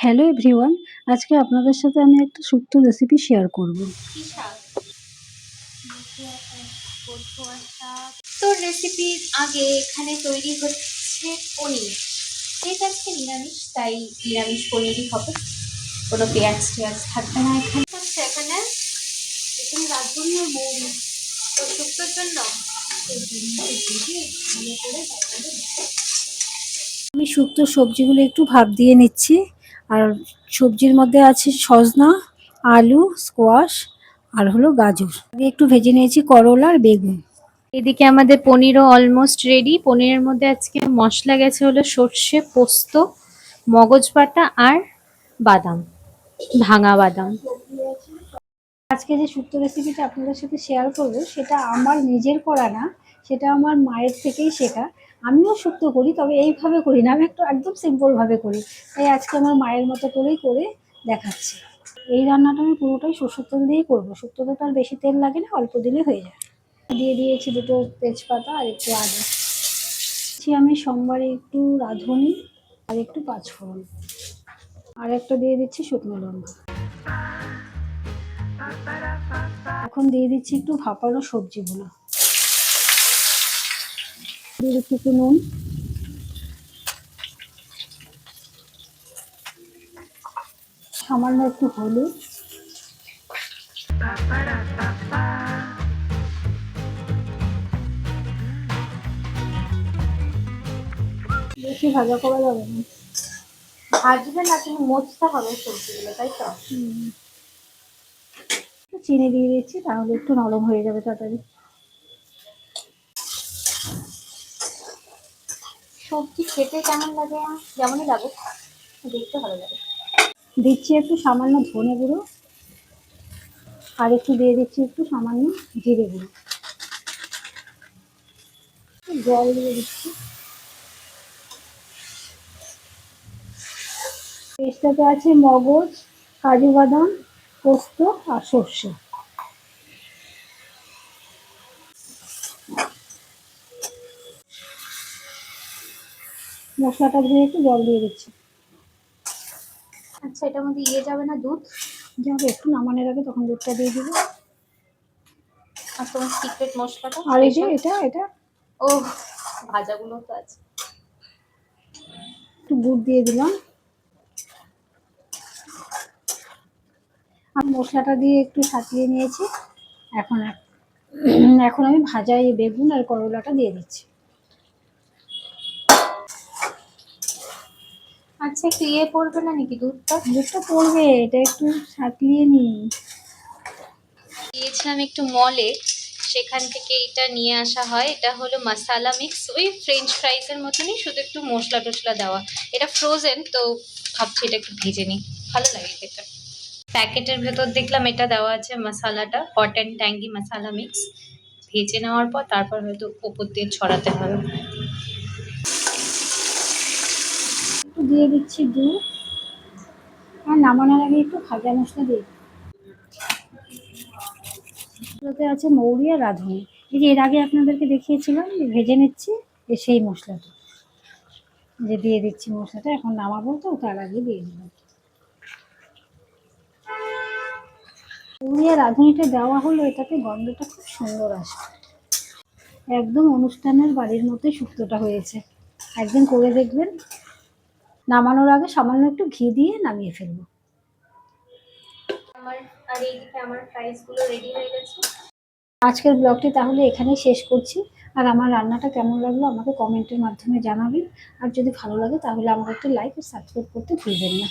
Hello everyone, আজকে আপনাদের সাথে আমি একটা শুক্তো রেসিপি শেয়ার করব। কি শাক? বথুয়া শাক। তো রেসিপির আগে এখানে তৈরি হচ্ছে পনির। যেহেতু আজকে নিরামিষ, তাই নিরামিষ পনিরই হবে, কোনো পেঁয়াজ টেয়াজ থাকবে না। এখানে এখানে রাঁধুনি আর মৌরি তো শুক্তোর জন্য আমি শুক্তোর সবজিগুলো একটু ভাপ দিয়ে নিচ্ছি। আর সবজির মধ্যে আছে সজনা, আলু, স্কোয়াশ আর হলো গাজর। আগে একটু ভেজে নিয়েছি করলা আর বেগুন। এদিকে আমাদের পনিরও অলমোস্ট রেডি। পনিরের মধ্যে আজকে মশলা গেছে হলো সর্ষে, পোস্ত, মগজ বাটা আর বাদাম, ভাঙা বাদাম। আজকে যে শুক্তো রেসিপিটা আপনাদের সাথে শেয়ার করব সেটা আমার নিজের করা না, সেটা আমার মায়ের থেকেই শেখা। আমিও শুক্তো করি, তবে এইভাবে করি না, আমি একটু একদম সিম্পলভাবে করি। তাই আজকে আমার মায়ের মতো করেই করে দেখাচ্ছি। এই রান্নাটা আমি পুরোটাই সরষের তেল দিয়েই করবো। শুক্তোতে তো আর বেশি তেল লাগে না, অল্প দিলে হয়ে যায়। দিয়ে দিয়েছি দুটো তেজপাতা আর একটু আদা। আমি সোমবারে একটু রাঁধুনি আর একটু পাঁচফোড়ন, আর একটা দিয়ে দিচ্ছি শুকনো লঙ্কা। এখন দিয়ে দিচ্ছি একটু ভাপানো সবজিগুলো। দিয়ে দিচ্ছি একটু নুন, সামান্য একটু হলুদ, বেশি ভাজা করা যাবে না, ভাজবে না, তুমি মজতে হবে সবজিগুলো, তাই তো? চিনি দিয়ে দিচ্ছি, তাহলে একটু নরম হয়ে যাবে তাড়াতাড়ি। সবজি খেতে কেমন লাগে? যেমনই লাগুক, দেখতে ভালো লাগে। দিচ্ছি একটু সামান্য ধনে গুঁড়ো, আর একটু দিয়ে দিচ্ছি একটু সামান্য জিরে গুঁড়ো। জল দিয়ে দিচ্ছি। পেস্টটাতে আছে মগজ, কাজু বাদাম, পোস্ত আর সর্ষে। মশলাটা দিয়ে একটু জল দিয়ে দিচ্ছি। আচ্ছা, এটার মধ্যে যাবে না দুধ? যাবে, একটু নামানোর আগে তখন দুধটা দিয়ে দিবো। আর তোমার সিক্রেট মশলাটা? আর এই যে এটা ও, ভাজাগুলো তো আছে। একটু গুড় দিয়ে দিলাম। আমি মশলাটা দিয়ে একটু সাজিয়ে নিয়েছি। এখন এখন আমি ভাজা এই বেগুন আর করলাটা দিয়ে দিচ্ছি। আচ্ছা, একটু পড়বে না নাকি দুধটা? দুধটা পড়বে, এটা একটু সাঁতলিয়ে নিই। দিয়েছিলাম একটু মলে, সেখান থেকে এটা নিয়ে আসা হয়। এটা হলো মশালা মিক্স, ওই ফ্রেঞ্চ ফ্রাইজের মতনই, শুধু একটু মশলা টশলা দেওয়া। এটা ফ্রোজেন, তো ভাবছি এটা একটু ভেজে নিই, ভালো লাগে এটা। প্যাকেটের ভেতর দেখলাম এটা দেওয়া আছে মশালাটা, hot and tangy masala mix. ভেজে নেওয়ার পর তারপর হয়তো ওপর দিয়ে ছড়াতে হবে। একটু দিয়ে দিচ্ছি দুধ, আর নামানোর আগে একটু ভাজা মশলা দিয়ে দিই। এটাতে আছে মৌরি আর রাঁধুনি। এই যে এর আগে আপনাদেরকে দেখিয়েছিলাম যে ভেজে নিচ্ছি, সেই মশলাটা যে দিয়ে দিচ্ছি। মশলাটা এখন নামাবো, তো তার আগে দিয়ে দিলাম। মৌরি আর রাঁধুনিটা দেওয়া হলো, এটাতে গন্ধটা খুব সুন্দর আসে। একদম অনুষ্ঠানের বাড়ির মতোই শুক্তোটা হয়েছে। একদিন করে দেখবেন। নামানোর আগে সামান্য একটু ঘি দিয়ে নামিয়ে ফেলবো। আর এইদিকে আমার ফ্রাইসগুলো রেডি হয়ে গেছে। আজকের ব্লগটি তাহলে এখানেই শেষ করছি। আর আমার রান্নাটা কেমন লাগলো আমাকে কমেন্টের মাধ্যমে জানাবেন। আর যদি ভালো লাগে তাহলে আমাকে একটা লাইক ও সাবস্ক্রাইব করতে ভুলবেন না।